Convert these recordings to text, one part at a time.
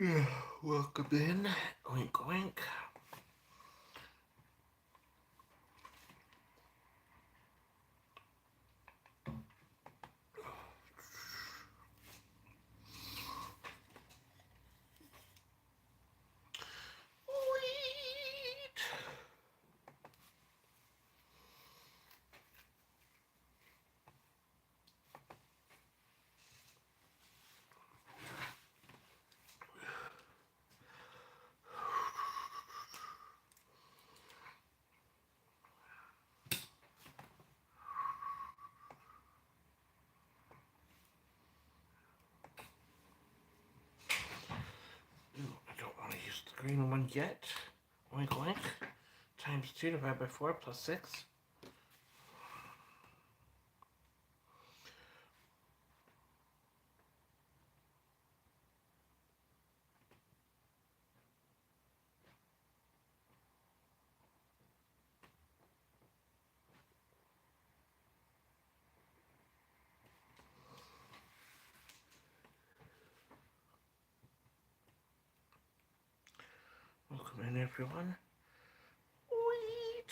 Yeah, welcome in. Oink oink. Wait. I don't want to use the green one yet. Oink oink. Times 2 divided by 4 plus 6. Welcome in, everyone. Wait.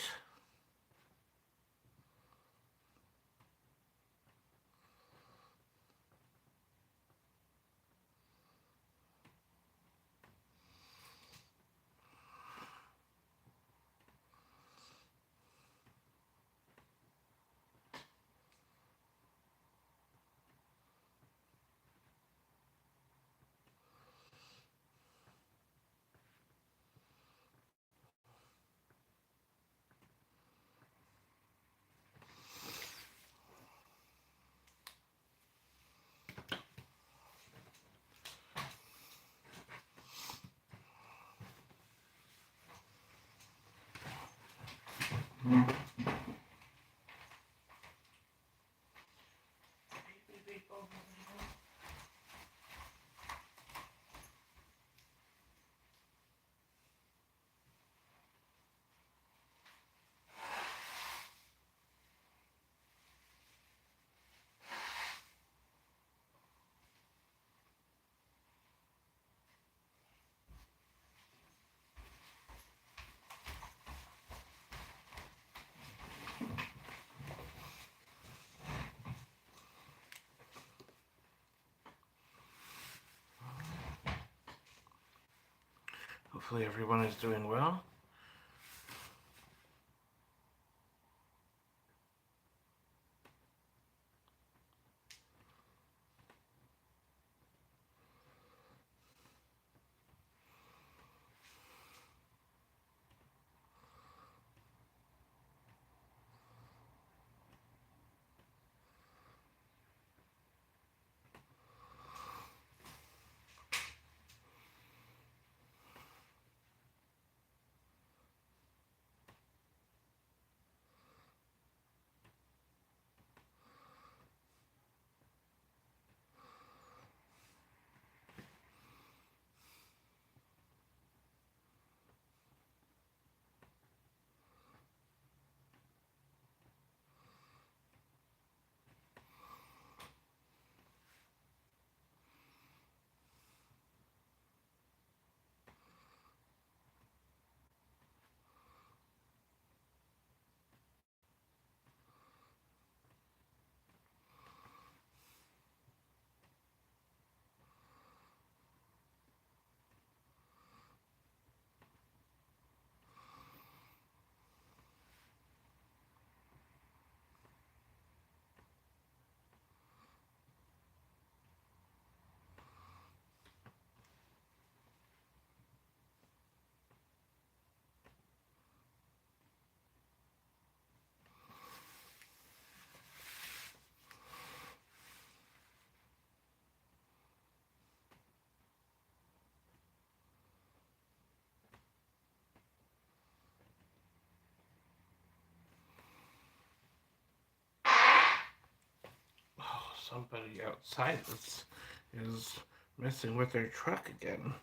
Hopefully, everyone is doing well. Oh, somebody outside is messing with their truck again.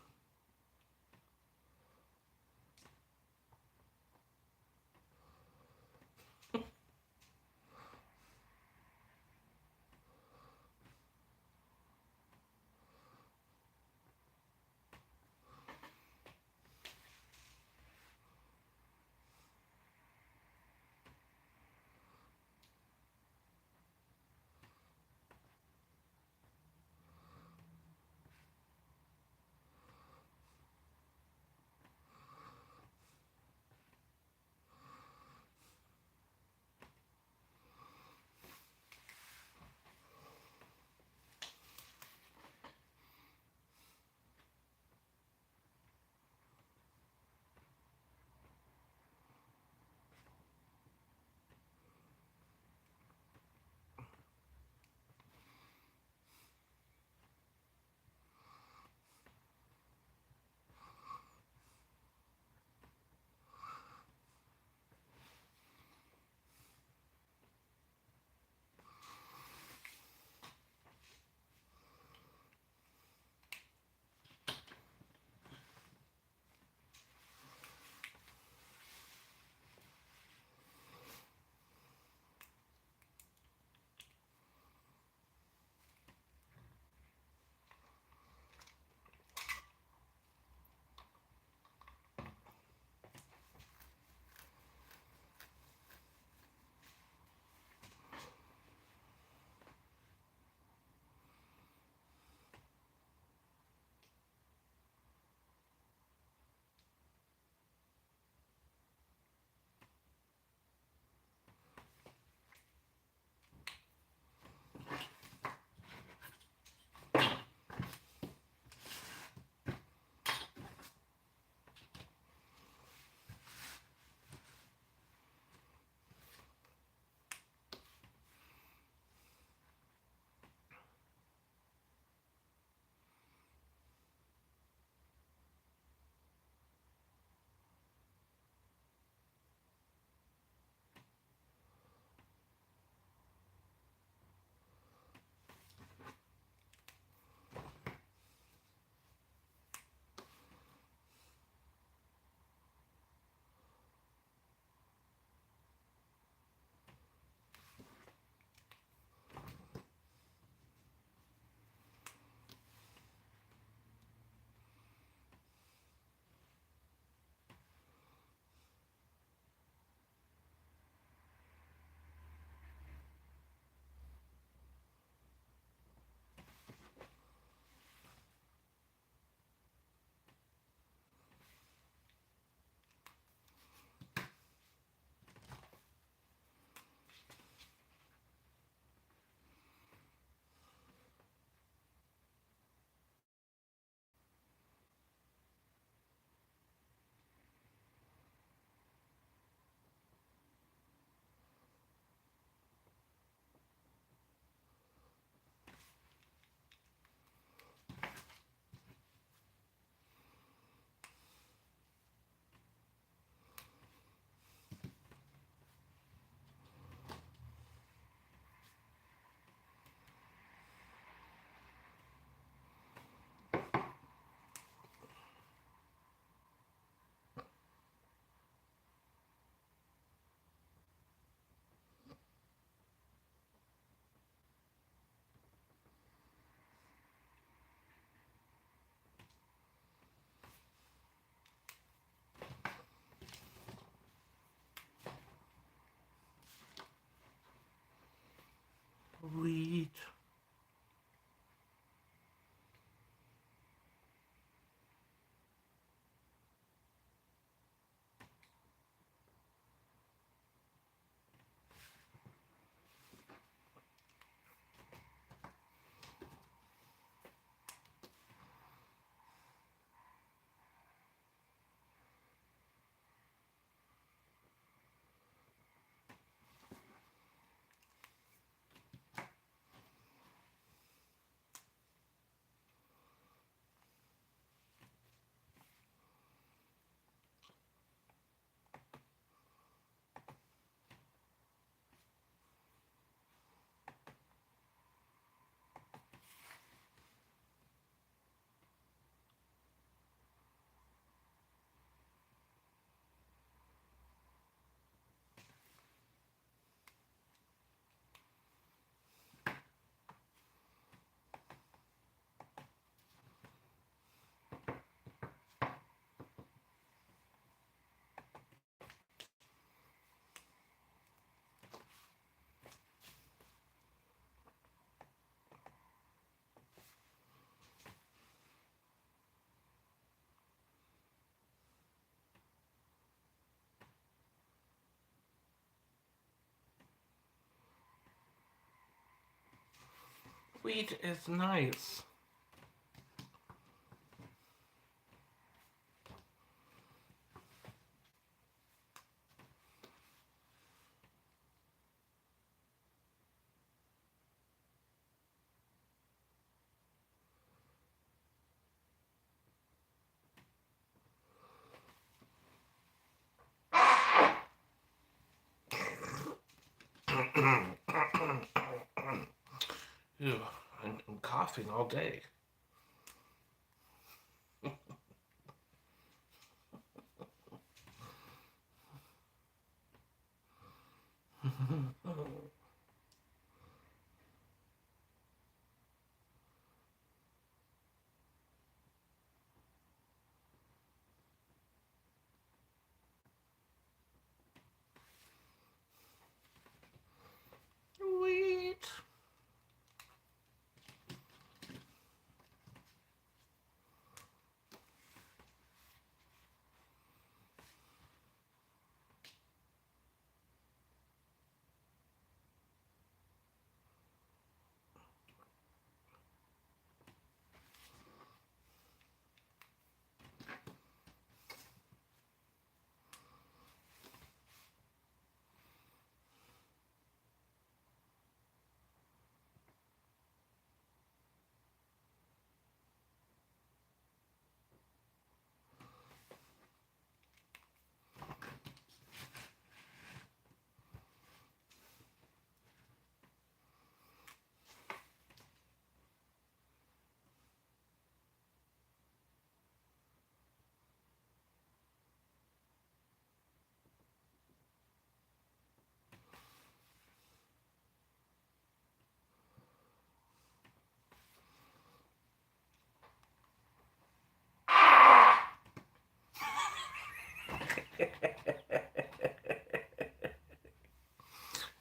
Wheat is nice. Ew, I'm coughing all day. Wheat.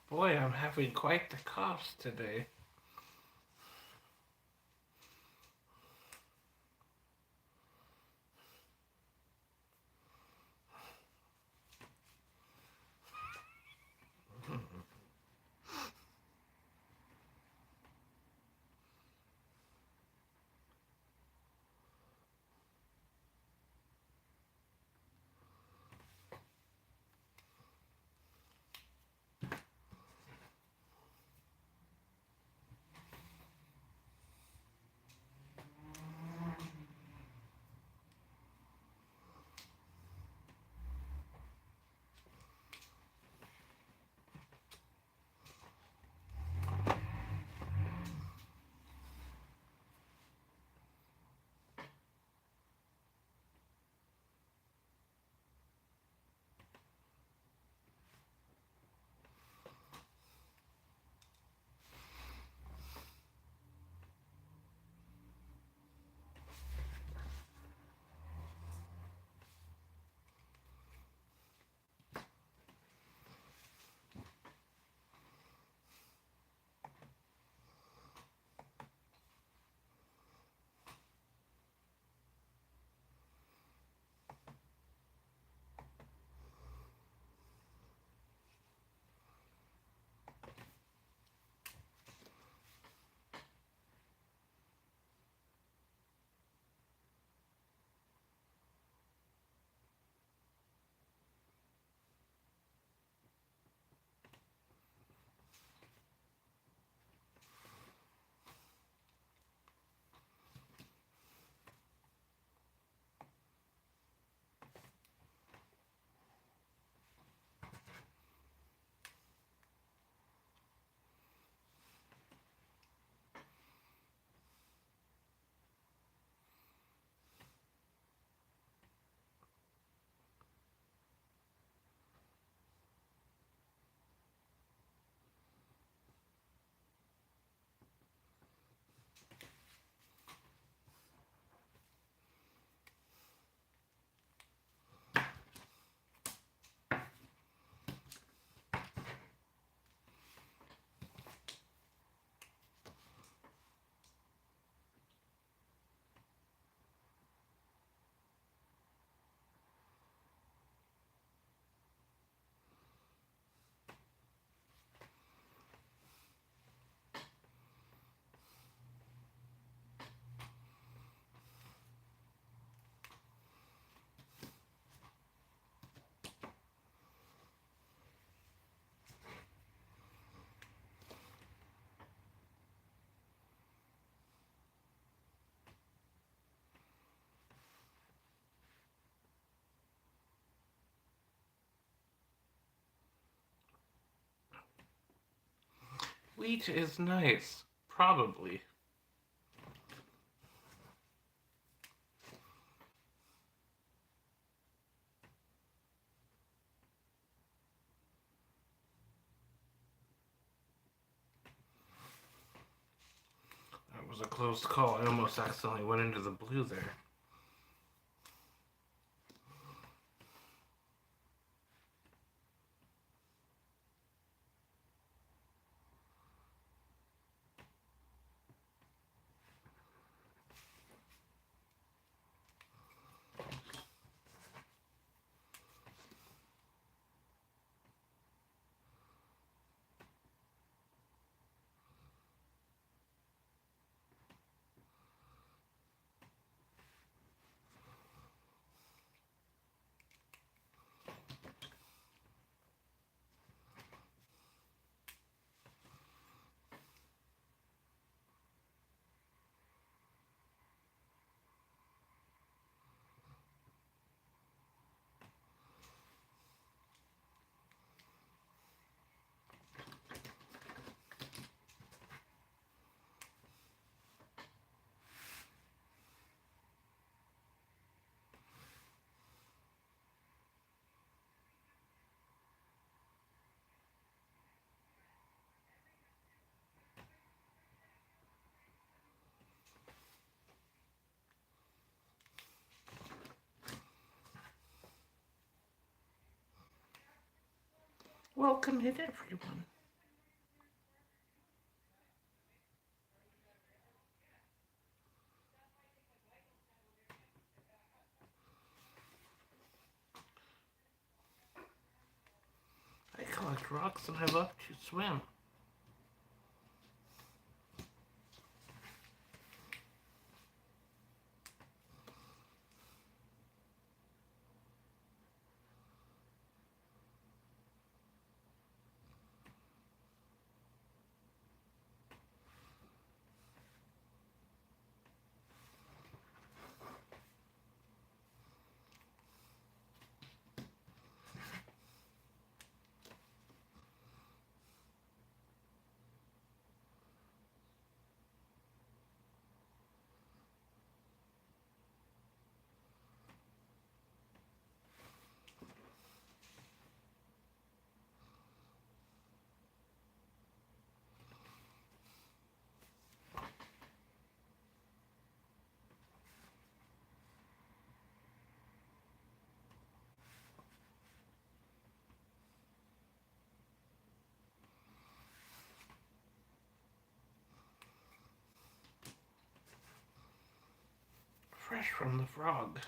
Boy, I'm having quite the coughs today. Wheat is nice. Probably. That was a close call. I almost accidentally went into the blue there. Welcome in, everyone. I collect rocks and I love to swim. Fresh from the frog.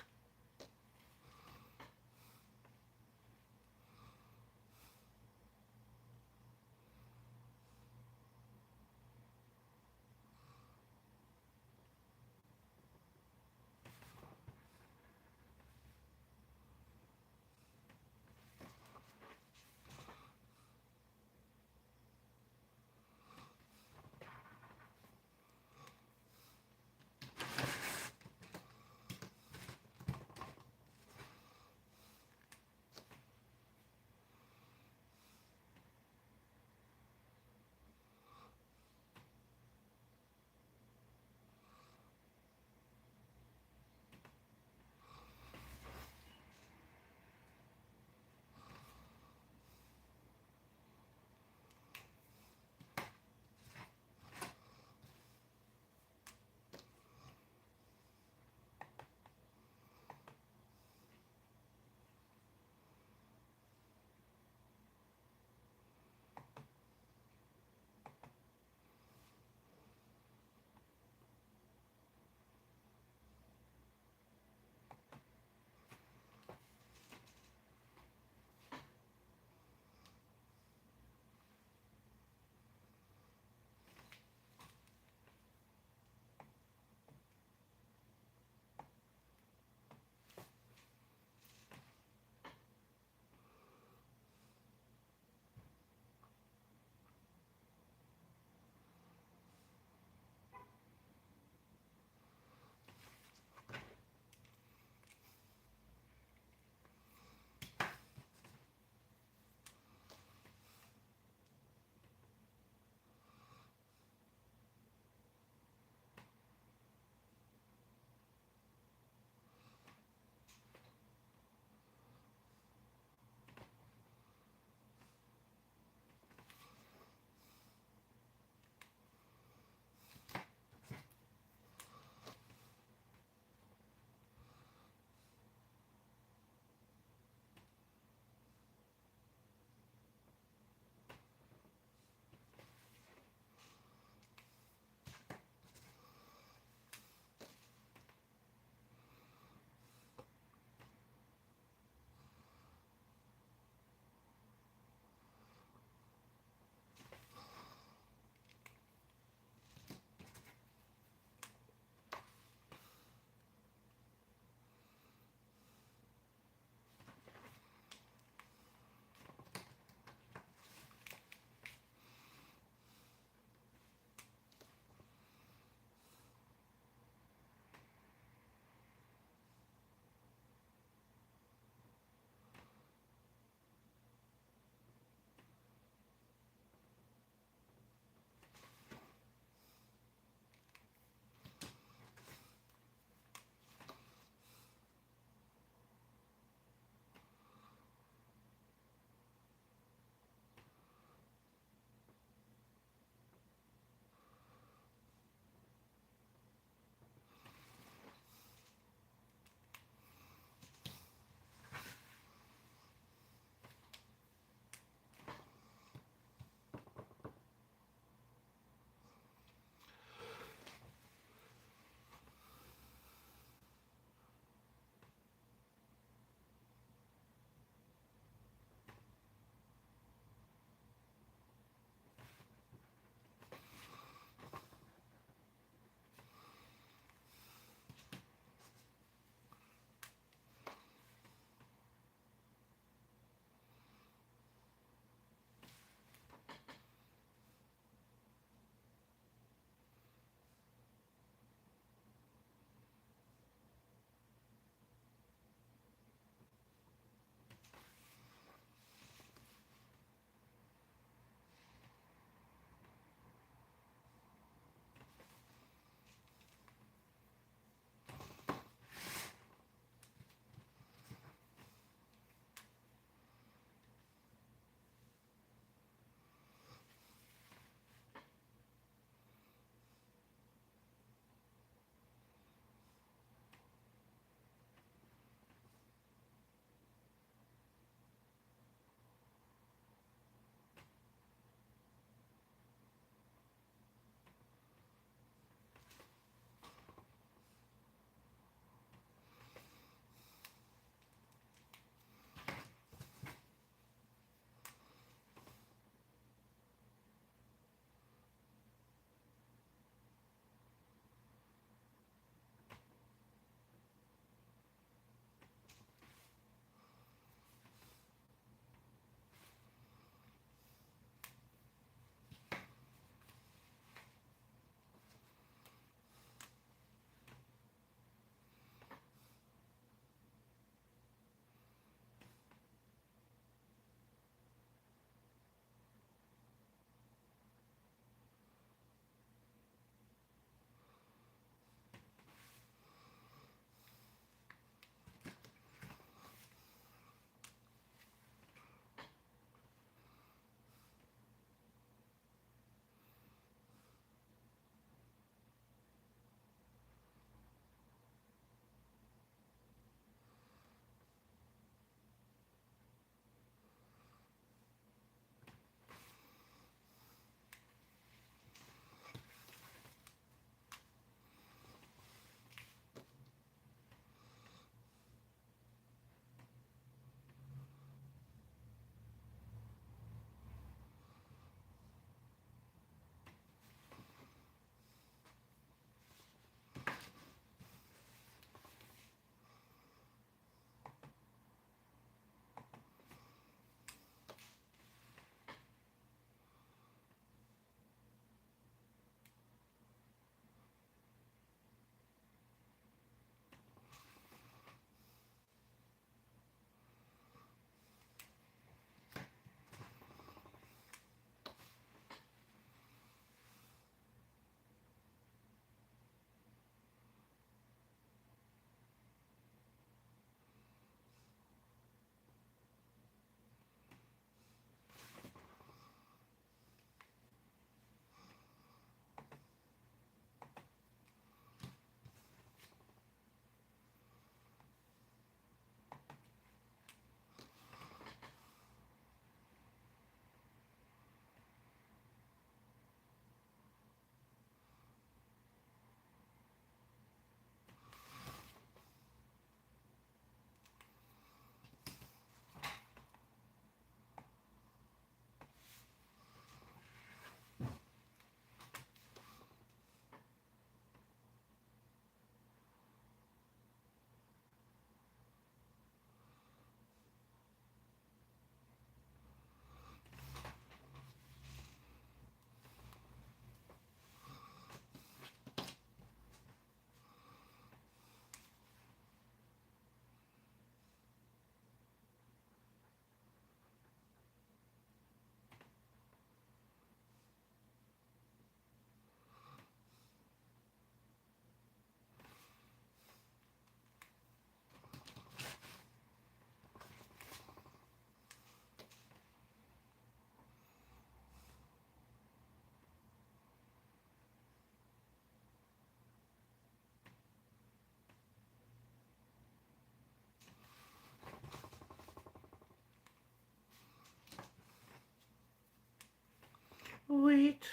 Wait.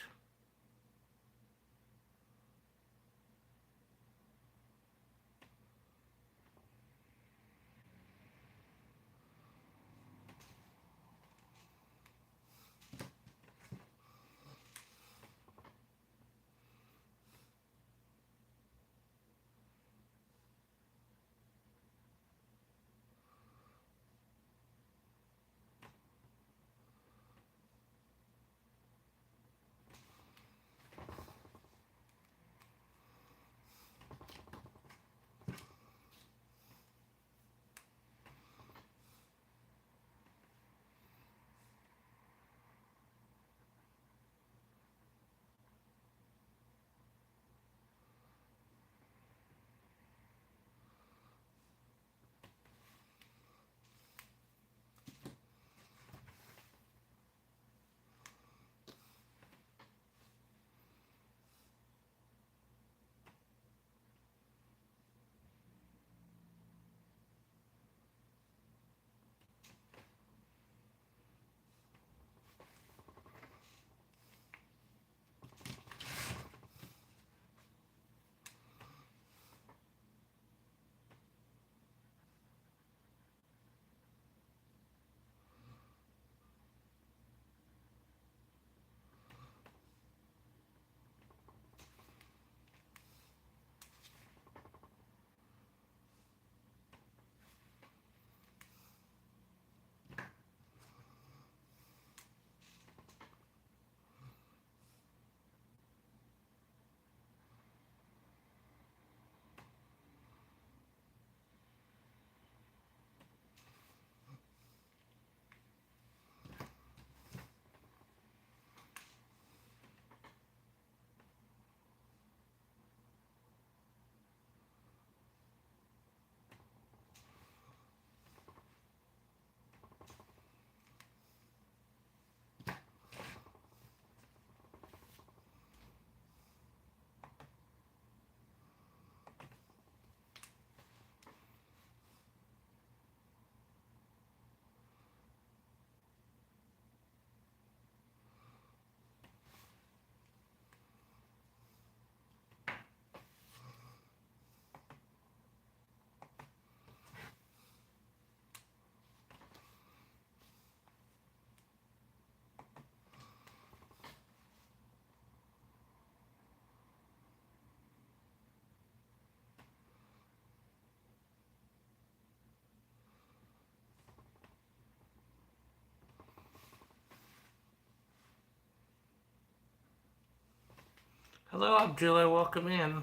Hello, Abdullah. Welcome in.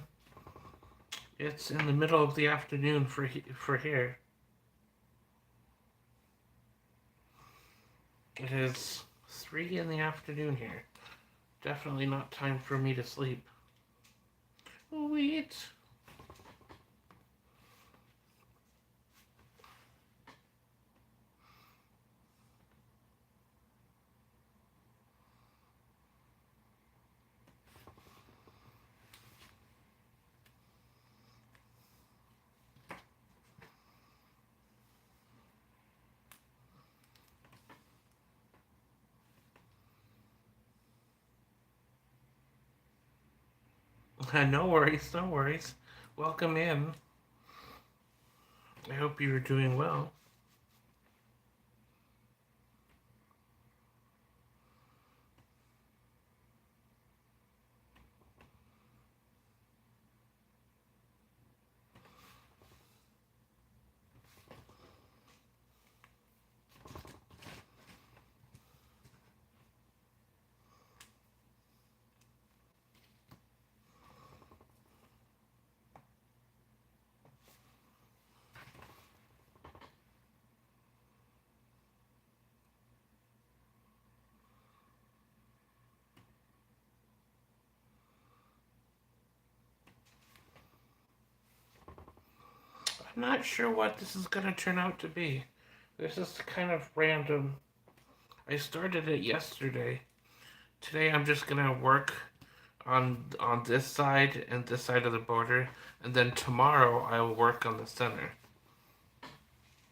It's in the middle of the afternoon for here. It is 3 in the afternoon here. Definitely not time for me to sleep. Wait. No worries, no worries. Welcome in. I hope you're doing well. I'm not sure what this is going to turn out to be. This is kind of random. I started it yesterday. Today I'm just going to work on this side and this side of the border, and then tomorrow I will work on the center.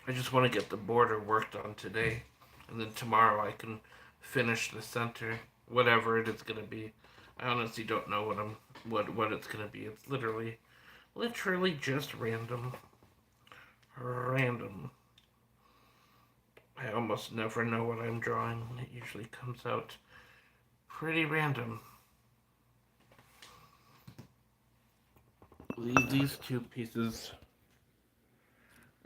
I just want to get the border worked on today, and then tomorrow I can finish the center. whatever it is gonna be. I honestly don't know what it's gonna be. It's literally just random. Random. I almost never know what I'm drawing. It usually comes out pretty random. These two pieces.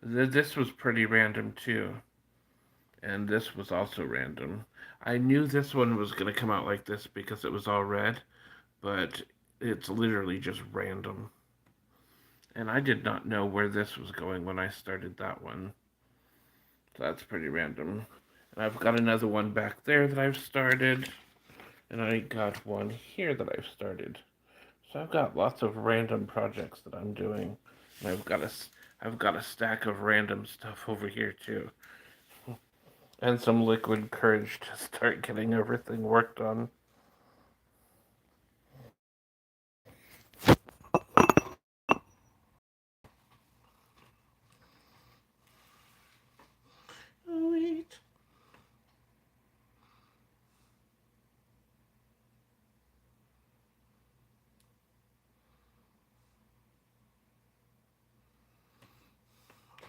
This was pretty random too. And this was also random. I knew this one was going to come out like this because it was all red, but it's literally just random. And I did not know where this was going when I started that one. So that's pretty random. And I've got another one back there that I've started. And I got one here that I've started. So I've got lots of random projects that I'm doing. And I've got a stack of random stuff over here too. And some liquid courage to start getting everything worked on. Wait.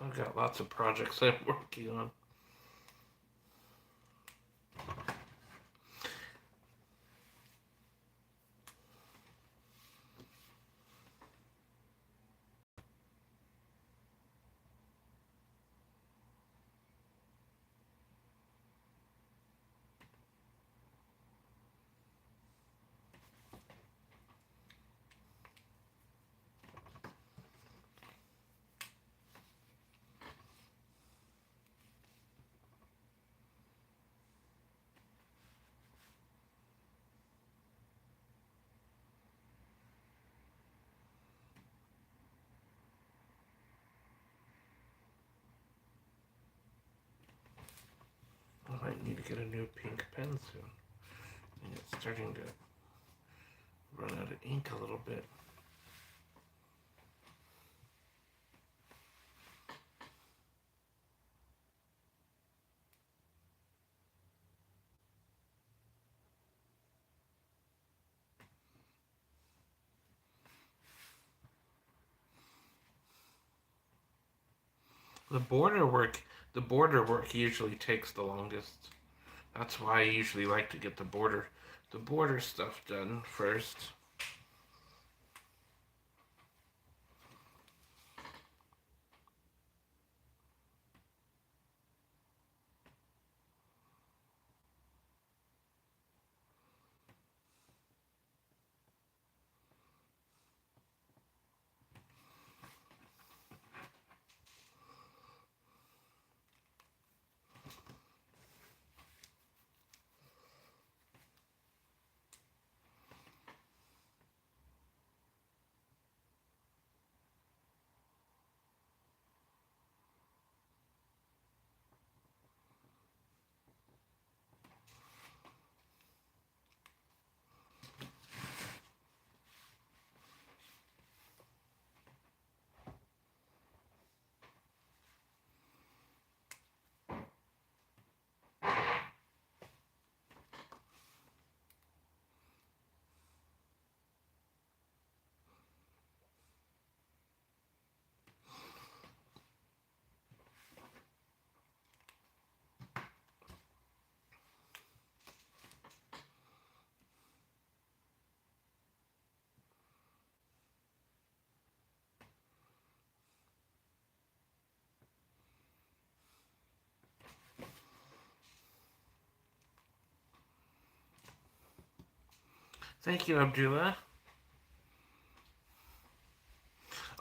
I've got lots of projects I'm working on. I might need to get a new pink pen soon. And it's starting to run out of ink a little bit. The border work usually takes the longest. That's why I usually like to get the border stuff done first. Thank you, Abdullah.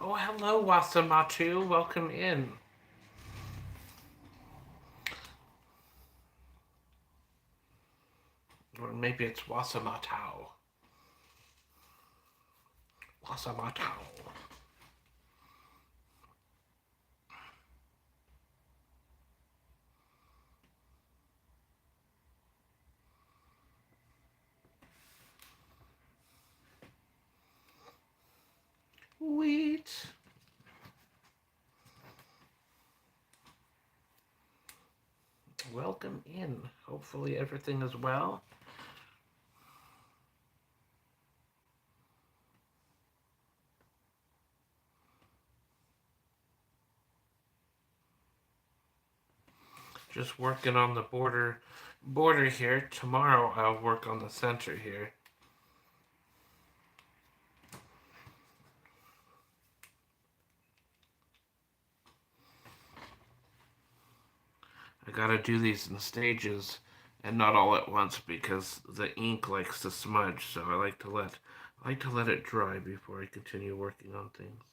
Oh, hello, Wasamatu. Welcome in. Or maybe it's Wasamatau. Wasamatau. Wait. Welcome in. Hopefully everything is well. just working on the border here. Tomorrow I'll work on the center here. I gotta do these in stages and not all at once because the ink likes to smudge, so I like to let it dry before I continue working on things.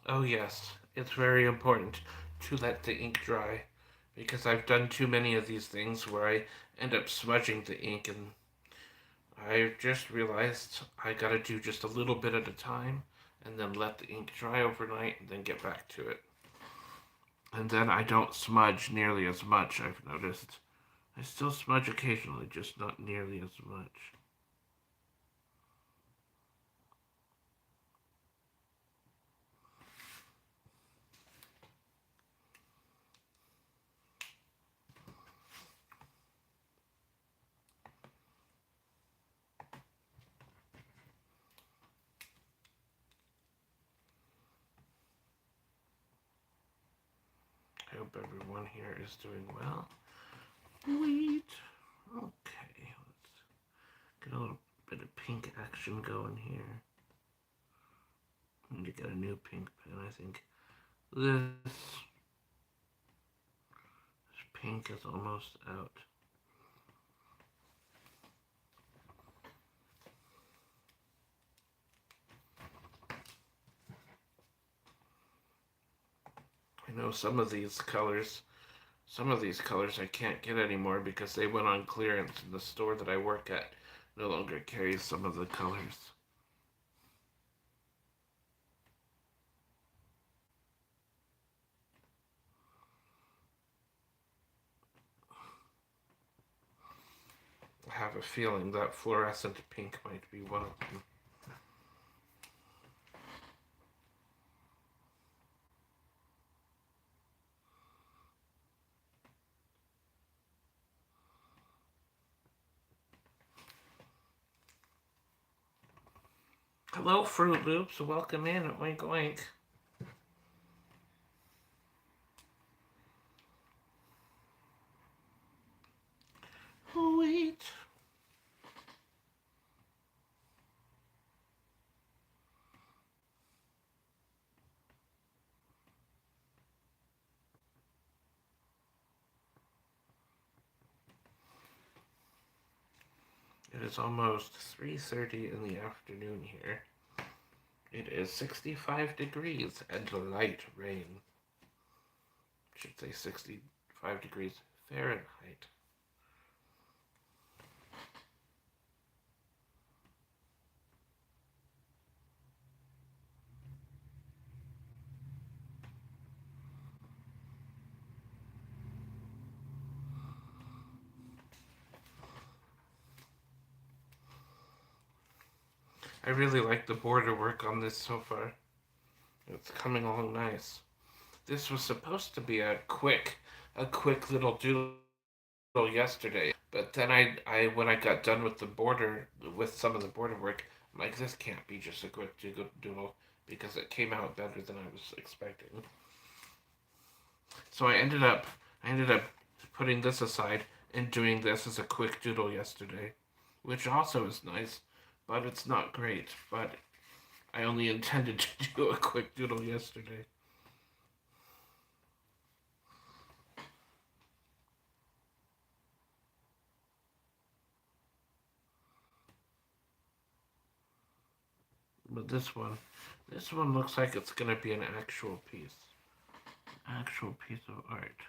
Oh yes, it's very important to let the ink dry because I've done too many of these things where I end up smudging the ink, and I just realized I gotta do just a little bit at a time and then let the ink dry overnight and then get back to it. And then I don't smudge nearly as much, I've noticed. I still smudge occasionally, just not nearly as much. I hope everyone here is doing well. Sweet. Okay, let's get a little bit of pink action going here. I need to get a new pink pen. I think this pink is almost out. I know some of these colors I can't get anymore because they went on clearance, and the store that I work at no longer carries some of the colors. I have a feeling that fluorescent pink might be one of them. Hello, Fruit Loops. Welcome in. Oink oink. Wait. It is almost 3:30 in the afternoon here. It is 65 degrees and light rain. I should say 65 degrees Fahrenheit. I really like the border work on this so far. It's coming along nice. This was supposed to be a quick little doodle yesterday, but then when I got done with with some of the border work, I'm like, this can't be just a quick doodle because it came out better than I was expecting. So I ended up putting this aside and doing this as a quick doodle yesterday, which also is nice, but it's not great. But I only intended to do a quick doodle yesterday. But this one looks like it's gonna be an actual piece of art.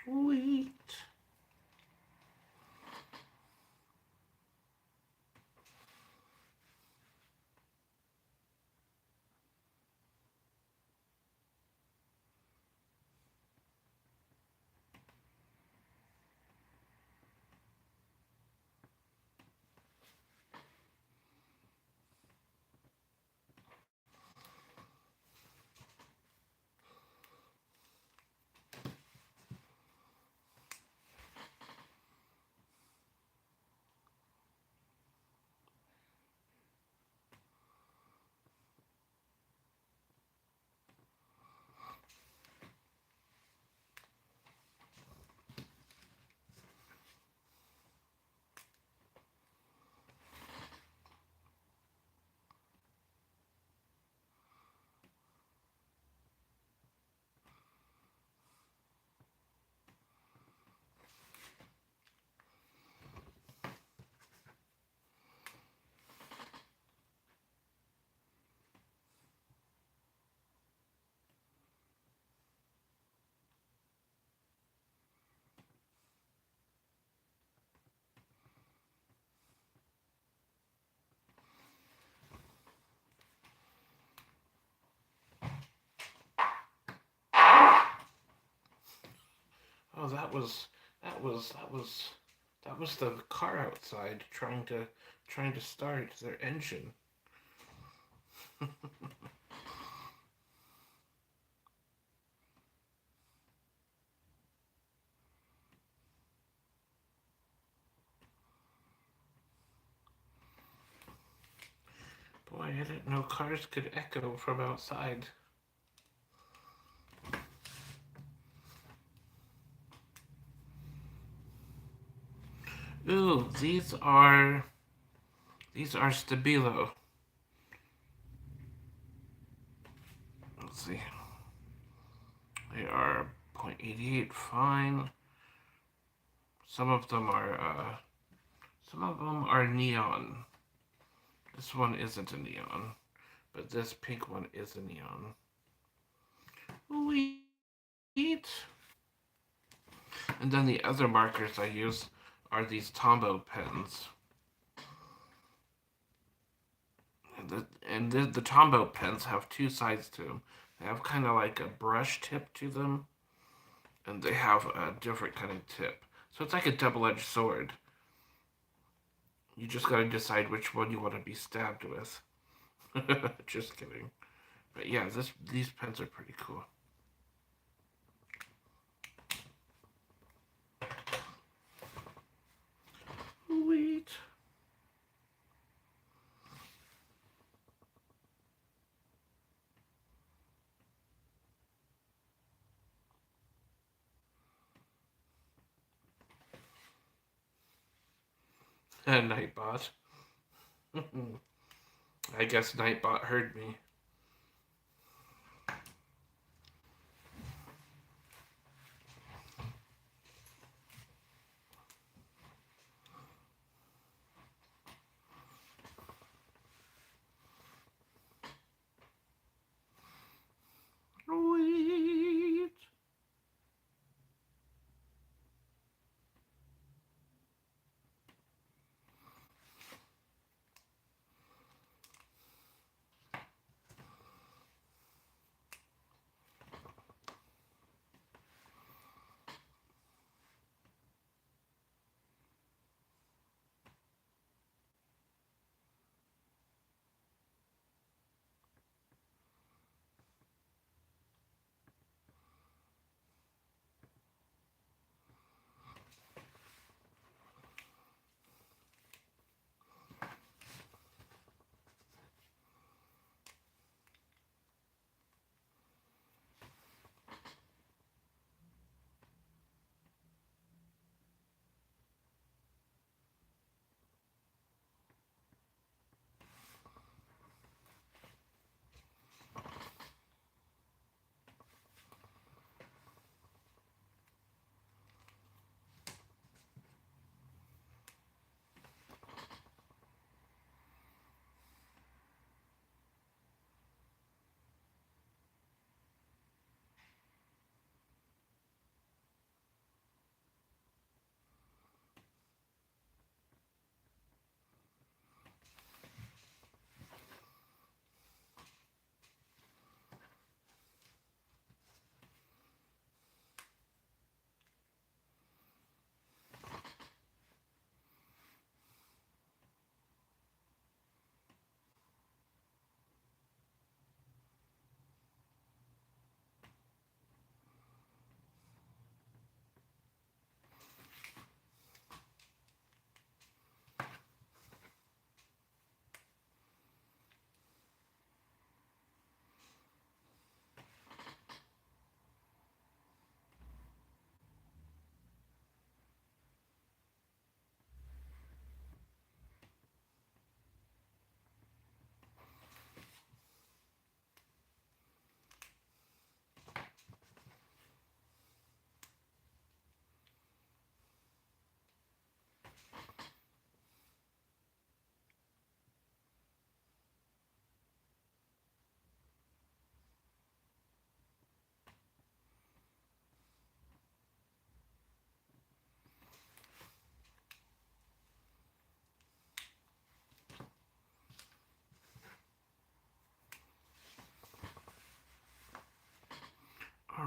Sweet. Oh, that was the car outside trying to start their engine. Boy, I didn't know cars could echo from outside. Ooh, these are Stabilo. Let's see. They are 0.88 fine. Some of them are neon. This one isn't a neon, but this pink one is a neon. Sweet. And then the other markers I use are these Tombow pens. And the Tombow pens have two sides to them. They have kind of like a brush tip to them, and they have a different kind of tip. So it's like a double-edged sword. You just gotta decide which one you want to be stabbed with. Just kidding. But yeah, these pens are pretty cool. Sweet. Nightbot. I guess Nightbot heard me. Sweet.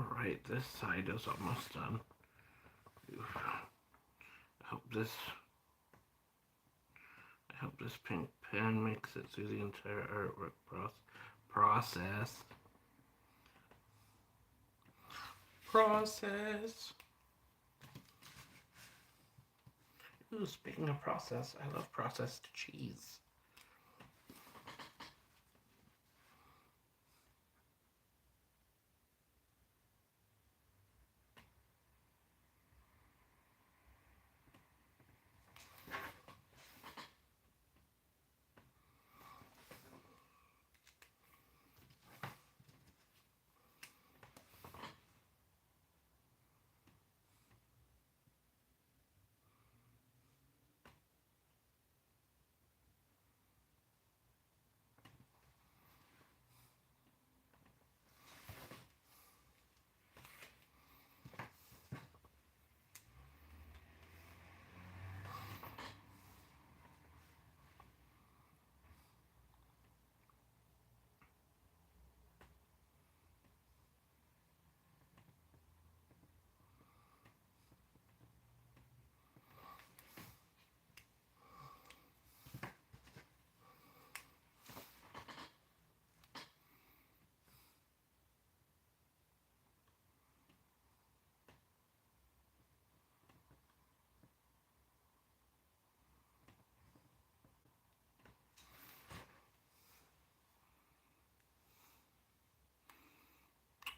Alright, this side is almost done. I hope this pink pen makes it through the entire artwork process. Ooh, speaking of process, I love processed cheese.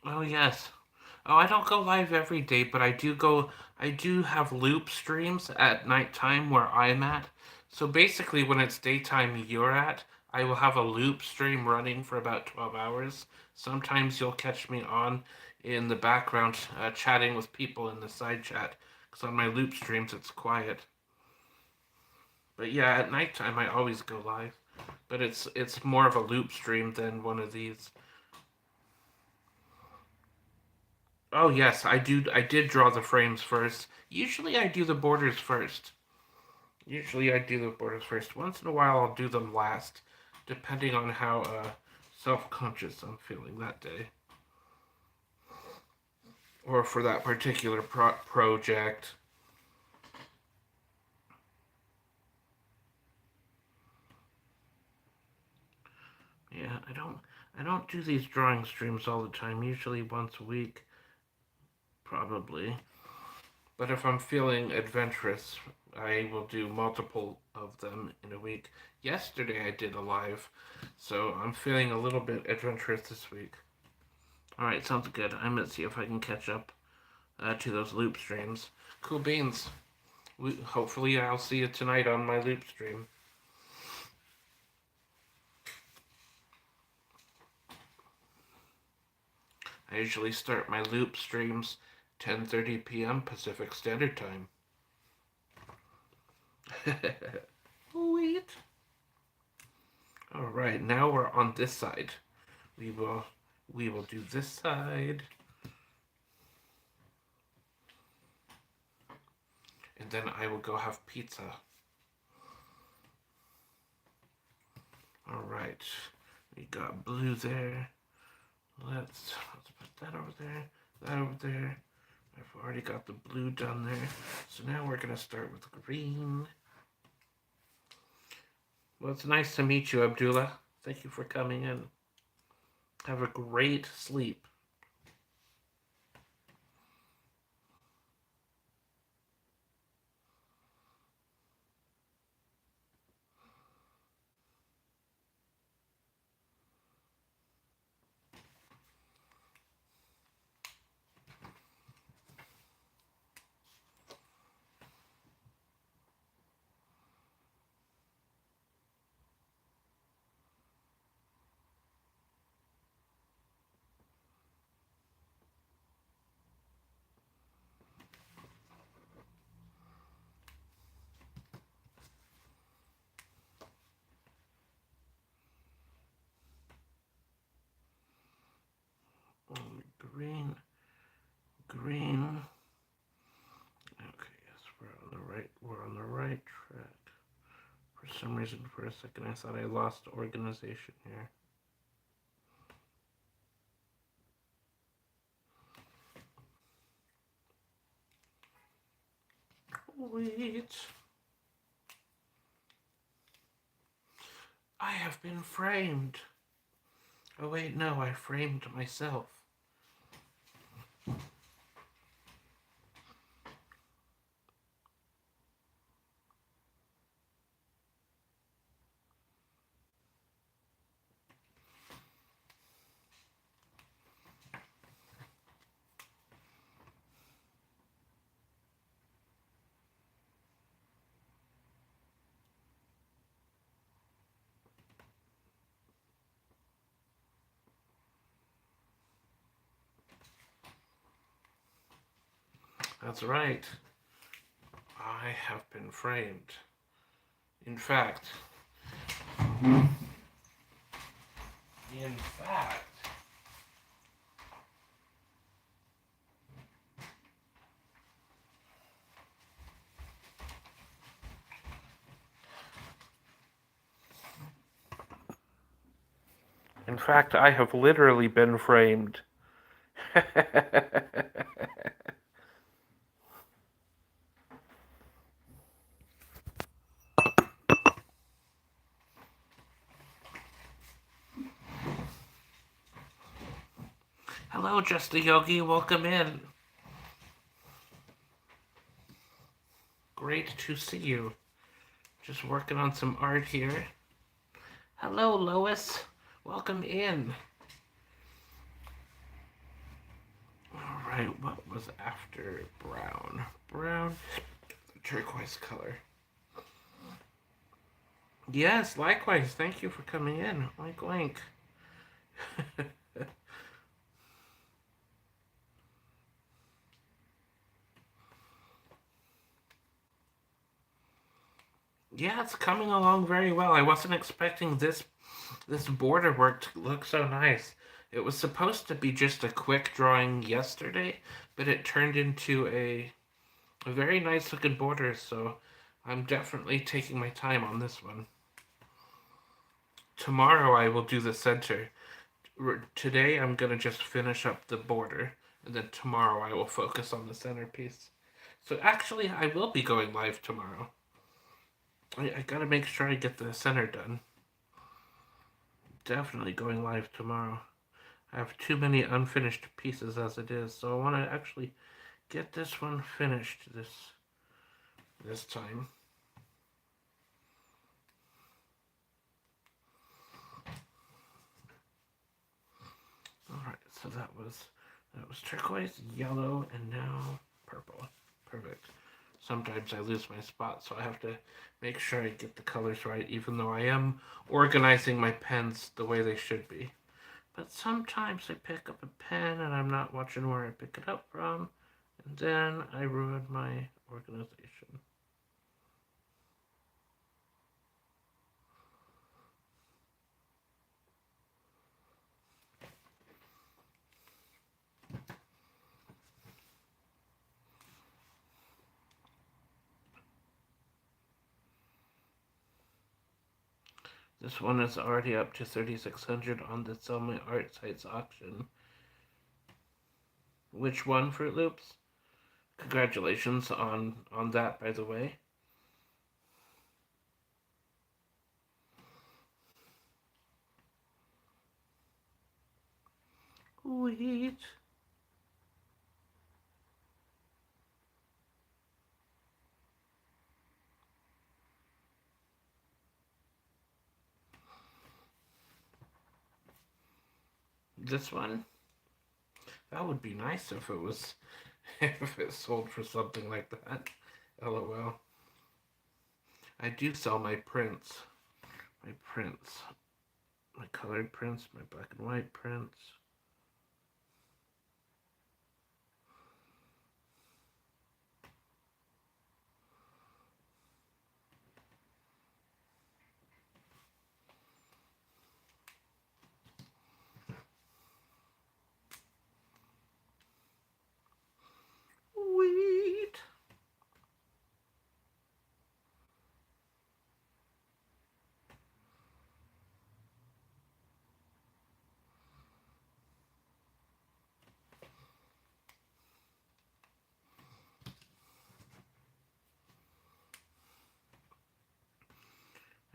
Oh yes. Oh, I don't go live every day, but I do have loop streams at nighttime where I'm at. So basically when it's daytime you're at, I will have a loop stream running for about 12 hours. Sometimes you'll catch me on in the background chatting with people in the side chat, because on my loop streams it's quiet. But yeah, at nighttime I always go live. But it's more of a loop stream than one of these. Oh yes, I do. I did draw the frames first. Usually I do the borders first. Once in a while I'll do them last, depending on how self-conscious I'm feeling that day. Or for that particular project. Yeah, I don't do these drawing streams all the time. Usually once a week, probably. But if I'm feeling adventurous, I will do multiple of them in a week. Yesterday I did a live, so I'm feeling a little bit adventurous this week. Alright, sounds good. I'm gonna see if I can catch up to those loop streams. Cool beans. Hopefully I'll see you tonight on my loop stream. I usually start my loop streams 10:30 p.m. Pacific Standard Time. Wait. All right, now we're on this side. We will do this side. And then I will go have pizza. All right. We got blue there. Let's put that over there. That over there. I've already got the blue done there. So now we're going to start with green. Well, it's nice to meet you, Abdullah. Thank you for coming in. Have a great sleep. Green. Green. Okay, yes, we're on the right track. For some reason, for a second, I thought I lost organization here. Wait. I have been framed. Oh wait, no, I framed myself. That's right. I have been framed. In fact, in fact, I have literally been framed. Hello, Just a Yogi. Welcome in. Great to see you. Just working on some art here. Hello, Lois. Welcome in. Alright, what was after brown? Brown, turquoise color. Yes, likewise. Thank you for coming in. Oink, oink. Yeah, it's coming along very well. I wasn't expecting this border work to look so nice. It was supposed to be just a quick drawing yesterday, but it turned into a very nice looking border, so I'm definitely taking my time on this one. Tomorrow I will do the center. Today I'm gonna just finish up the border, and then tomorrow I will focus on the centerpiece. So actually, I will be going live tomorrow. I gotta make sure I get the center done. Definitely going live tomorrow. I have too many unfinished pieces as it is, so I want to actually get this one finished this time. Alright, so that was turquoise, yellow, and now purple. Perfect. Sometimes I lose my spot, so I have to make sure I get the colors right, even though I am organizing my pens the way they should be. But sometimes I pick up a pen and I'm not watching where I pick it up from, and then I ruin my organization. This one is already up to 3,600 on the Sell My Art Sites auction. Which one, Fruit Loops? Congratulations on that, by the way. Wait. This one? That would be nice if it was if it sold for something like that. LOL. I do sell my prints. My colored prints, my black and white prints. Wait.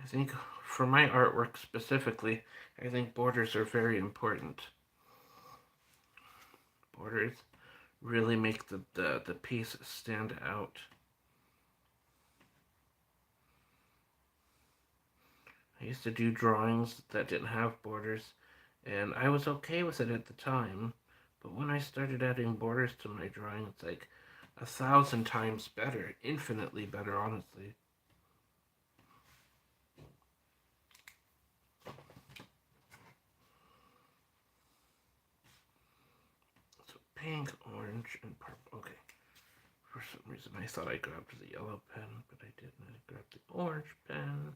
I think for my artwork specifically, I think borders are very important. Borders really make the piece stand out. I used to do drawings that didn't have borders, and I was okay with it at the time. But when I started adding borders to my drawing, it's like 1,000 times better, infinitely better, honestly. So pink, orange, and purple. Okay. For some reason, I thought I grabbed the yellow pen, but I didn't. I grabbed the orange pen.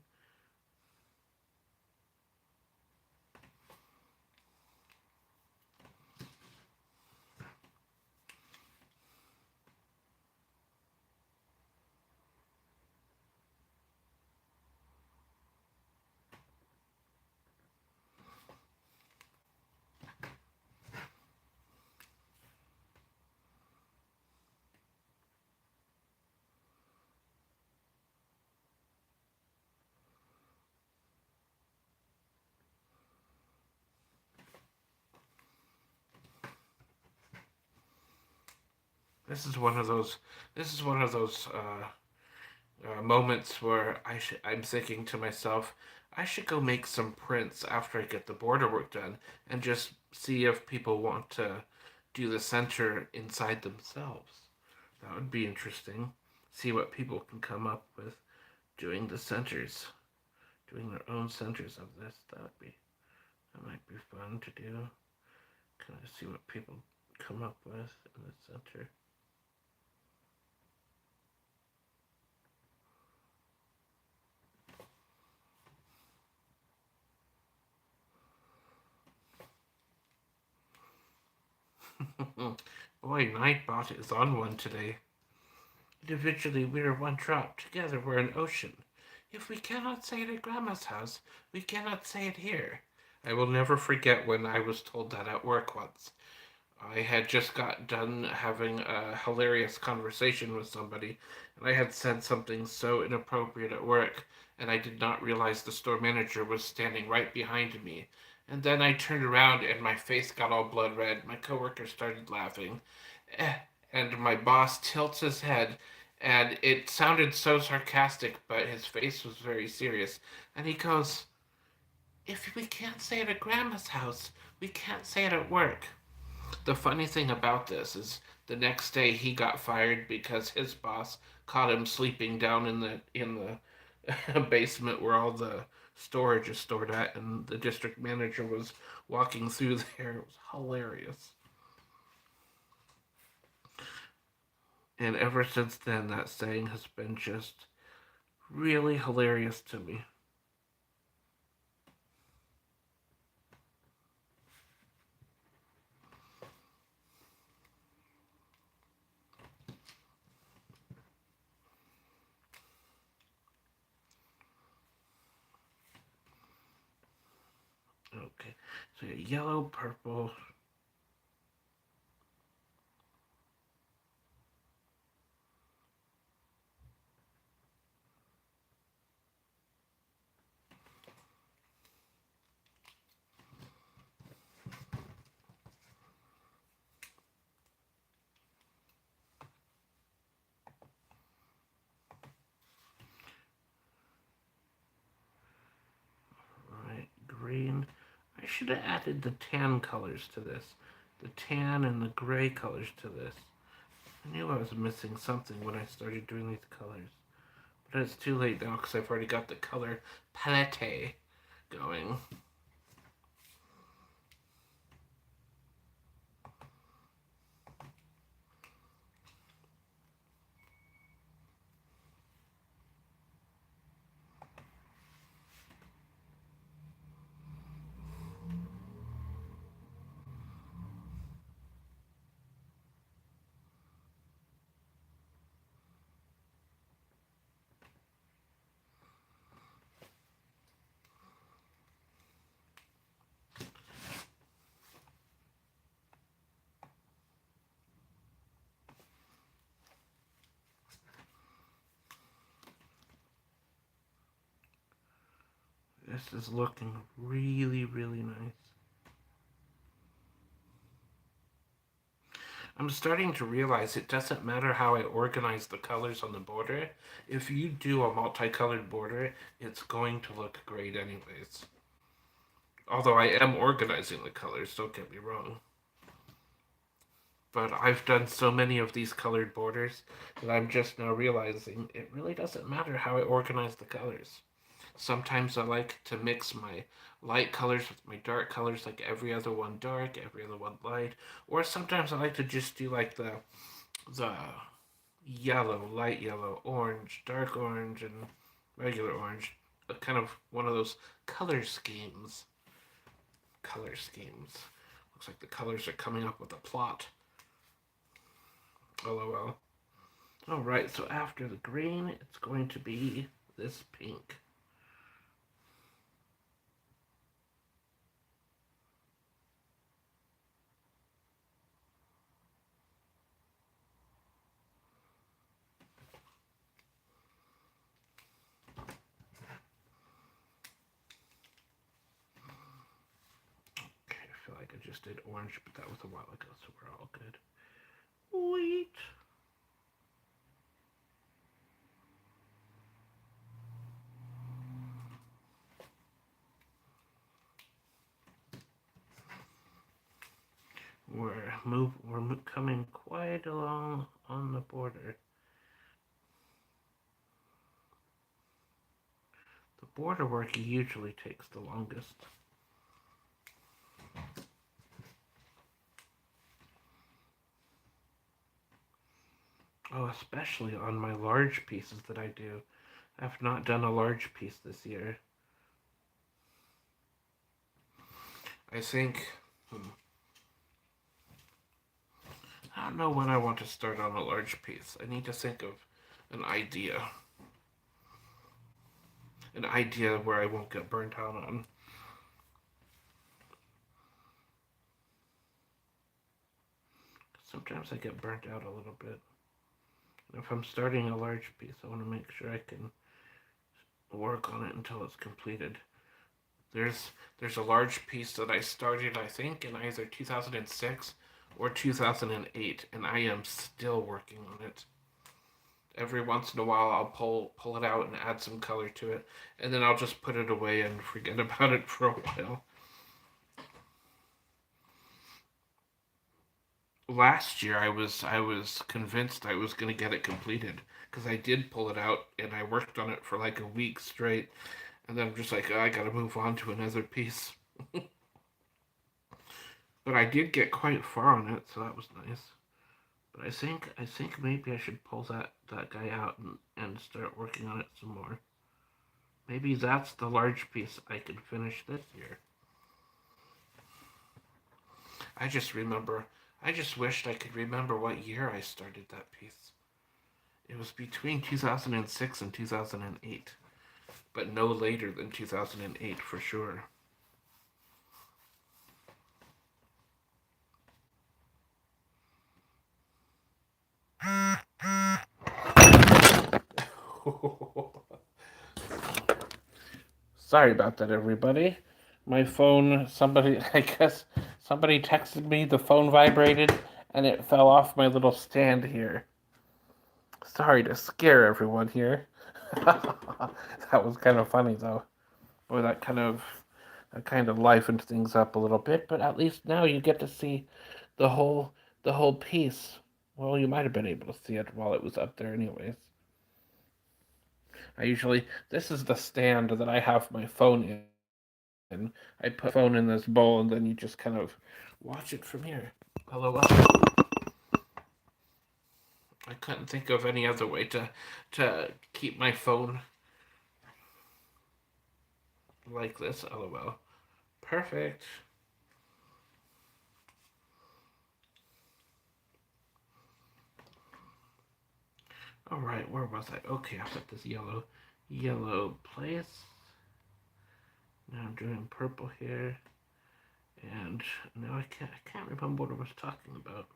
This is one of those. This is one of those moments where I'm thinking to myself, I should go make some prints after I get the border work done, and just see if people want to do the center inside themselves. That would be interesting. See what people can come up with doing the centers, doing their own centers of this. That might be fun to do. Kind of see what people come up with in the center. Boy, Nightbot is on one today. Individually, we are one drop. Together, we're an ocean. If we cannot say it at Grandma's house, we cannot say it here. I will never forget when I was told that at work once. I had just got done having a hilarious conversation with somebody, and I had said something so inappropriate at work, and I did not realize the store manager was standing right behind me. And then I turned around and my face got all blood red. My coworker started laughing, and my boss tilts his head, and it sounded so sarcastic, but his face was very serious. And he goes, "If we can't say it at Grandma's house, we can't say it at work." The funny thing about this is the next day he got fired because his boss caught him sleeping down in the basement where all the storage is stored at, and the district manager was walking through there. It was hilarious. And ever since then, that saying has been just really hilarious to me. Okay, so yellow, purple. Right, green. I should have added the tan colors to this. The tan and the gray colors to this. I knew I was missing something when I started doing these colors. But it's too late now because I've already got the color palette going. This is looking really, really nice. I'm starting to realize it doesn't matter how I organize the colors on the border. If you do a multicolored border, it's going to look great anyways. Although I am organizing the colors, don't get me wrong. But I've done so many of these colored borders that I'm just now realizing it really doesn't matter how I organize the colors. Sometimes I like to mix my light colors with my dark colors, like every other one dark, every other one light. Or sometimes I like to just do like the yellow, light yellow, orange, dark orange, and regular orange. Kind of one of those color schemes. Color schemes. Looks like the colors are coming up with a plot. LOL. Alright, so after the green, it's going to be this pink. Okay, I feel like I just did orange, but that was a while ago, so we're all good. Wait. We're coming quite along on the border. The border work usually takes the longest. Oh, especially on my large pieces that I do. I've not done a large piece this year. I think... I don't know when I want to start on a large piece. I need to think of an idea. An idea where I won't get burnt out on. Sometimes I get burnt out a little bit. If I'm starting a large piece, I want to make sure I can work on it until it's completed. There's a large piece that I started, I think, in either 2006 or 2008, and I am still working on it. Every once in a while, I'll pull it out and add some color to it, and then I'll just put it away and forget about it for a while. Last year, I was convinced I was gonna get it completed because I did pull it out and I worked on it for like a week straight, and then I'm just like, oh, I gotta move on to another piece. But I did get quite far on it, so that was nice. But I think maybe I should pull that guy out and start working on it some more. Maybe that's the large piece I can finish this year. I just remember. I just wished I could remember what year I started that piece. It was between 2006 and 2008, but no later than 2008 for sure. Sorry about that, everybody. My phone, somebody, I guess somebody texted me, the phone vibrated, and it fell off my little stand here. Sorry to scare everyone here. That was kind of funny, though. Boy, that kind of livened things up a little bit, but at least now you get to see the whole the whole piece. Well, you might have been able to see it while it was up there anyways. This is the stand that I have my phone in. And I put the phone in this bowl, and then you just kind of watch it from here. LOL. I couldn't think of any other way to keep my phone like this. LOL. Perfect. All right, where was I? Okay, I put this yellow place. Now I'm doing purple here, and now I can't remember what I was talking about.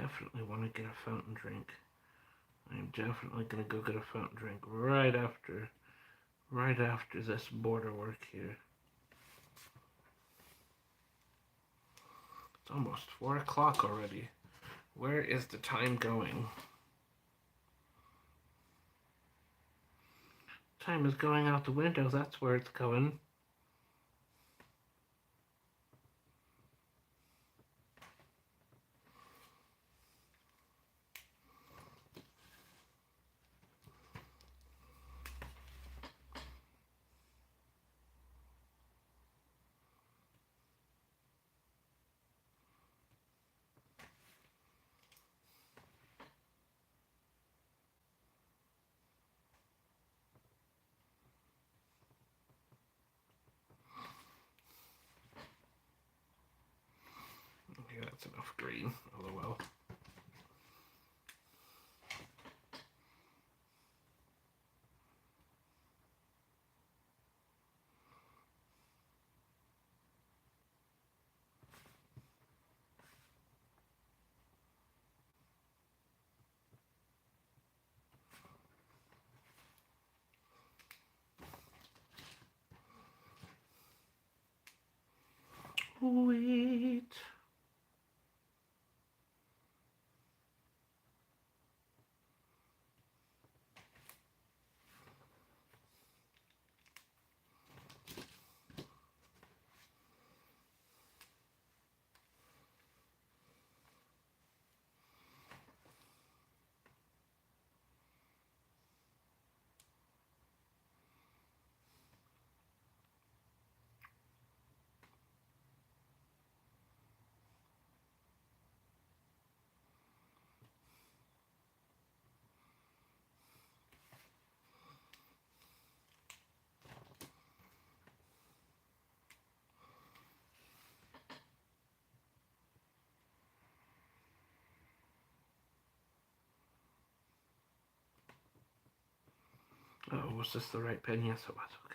definitely want to get a fountain drink. I'm definitely gonna go get a fountain drink right after this border work here. It's almost 4 o'clock already. Where is the time going? Time is going out the window, that's where it's going. Okay, that's enough green. LOL. Wait. Oh, was this the right pen? Yes, it was. Okay.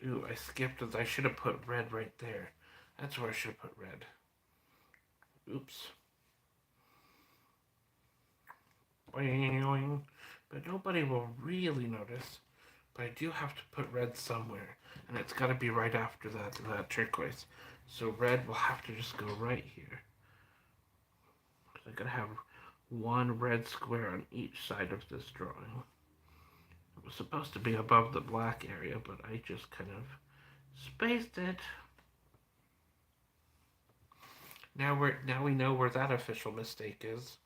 Ooh, I skipped it. I should have put red right there. That's where I should have put red. Oops. Boing. But nobody will really notice. But I do have to put red somewhere. And it's got to be right after that turquoise. So red will have to just go right here. I gotta have one red square on each side of this drawing. It was supposed to be above the black area, but I just kind of spaced it. Now we know where that official mistake is.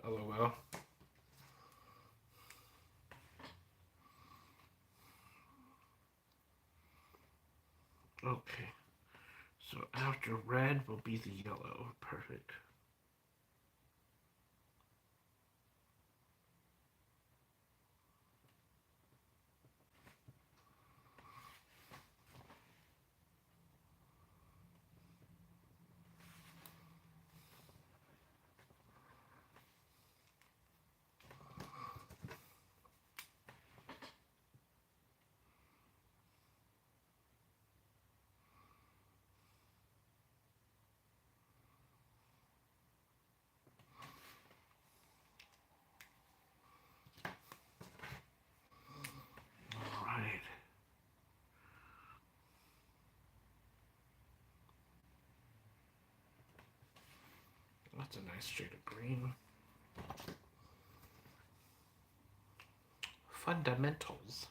LOL. Okay. So after red will be the yellow. Perfect. Alright. That's a nice shade of green. Fundamentals.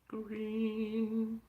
Green.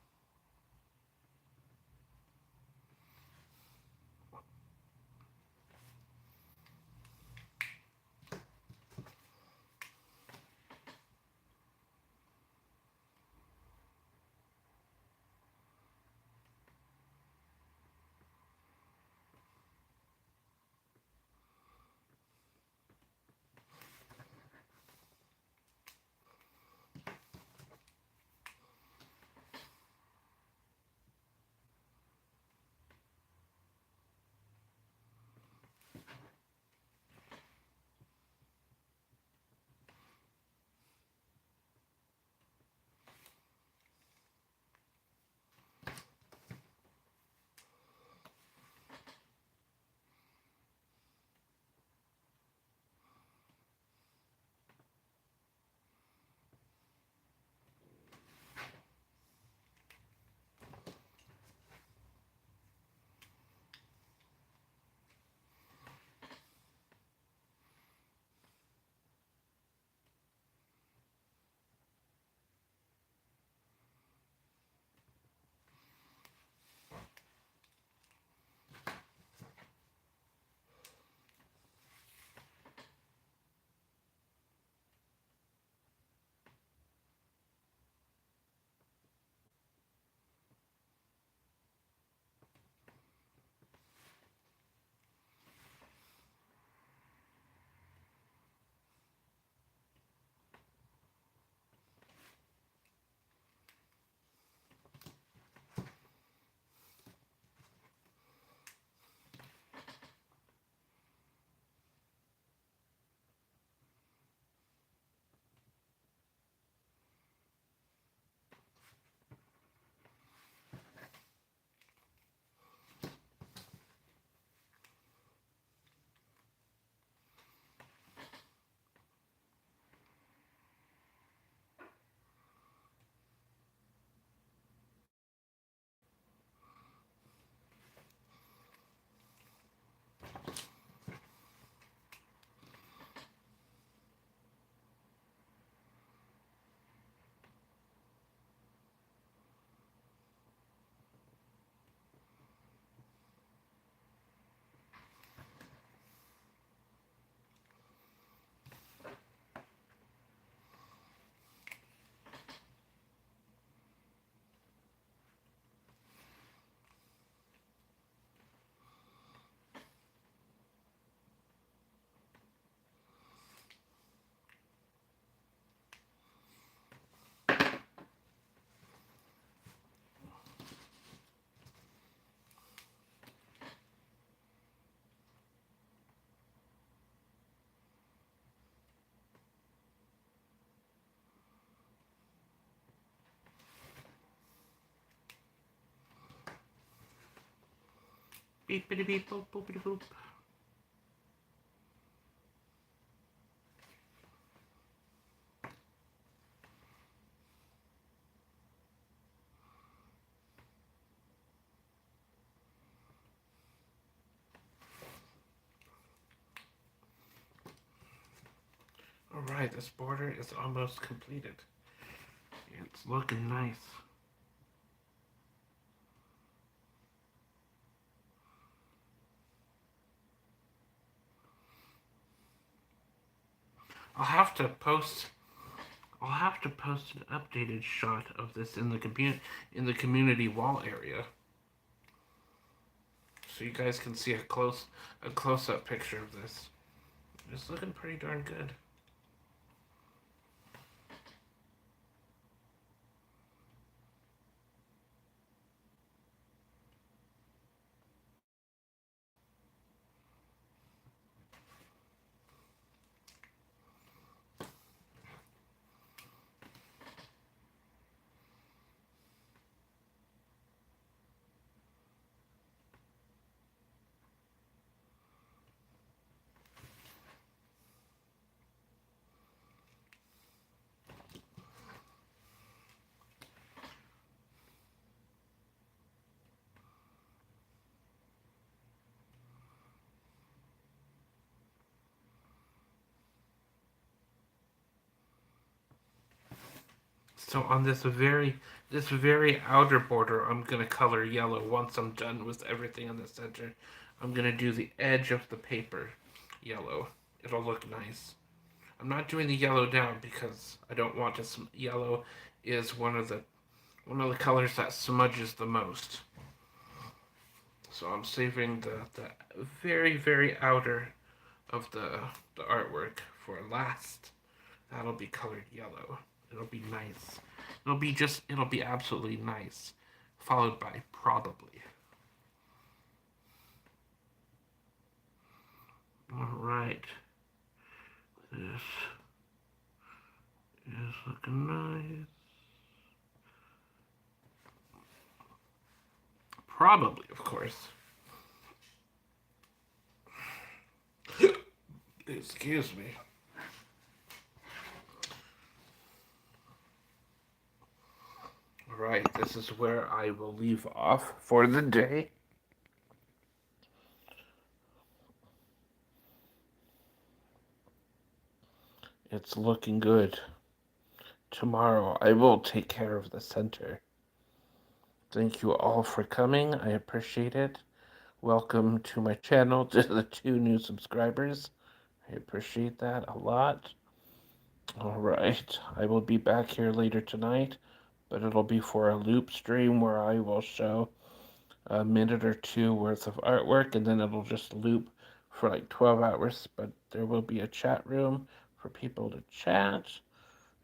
Beepity beep boop boopity boop. Alright, this border is almost completed. It's looking nice. I'll have to post an updated shot of this in the community wall area, so you guys can see a close up picture of this. It's looking pretty darn good. So on this very outer border, I'm gonna color yellow once I'm done with everything in the center. I'm gonna do the edge of the paper yellow. It'll look nice. I'm not doing the yellow down because I don't want to. Yellow is one of the colors that smudges the most. So I'm saving the very outer of the artwork for last. That'll be colored yellow. It'll be nice. It'll be absolutely nice. Followed by probably. Alright. This is looking nice. Probably, of course. Excuse me. Right, this is where I will leave off for the day. It's looking good. Tomorrow I will take care of the center. Thank you all for coming. I appreciate it. Welcome to my channel, to the 2 new subscribers. I appreciate that a lot. Alright, I will be back here later tonight, but it'll be for a loop stream where I will show a minute or two worth of artwork, and then it'll just loop for like 12 hours, but there will be a chat room for people to chat,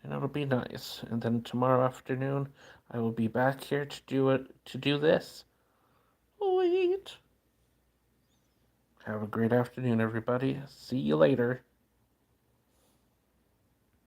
and it'll be nice. And then tomorrow afternoon, I will be back here to do this. Wait. Have a great afternoon, everybody. See you later.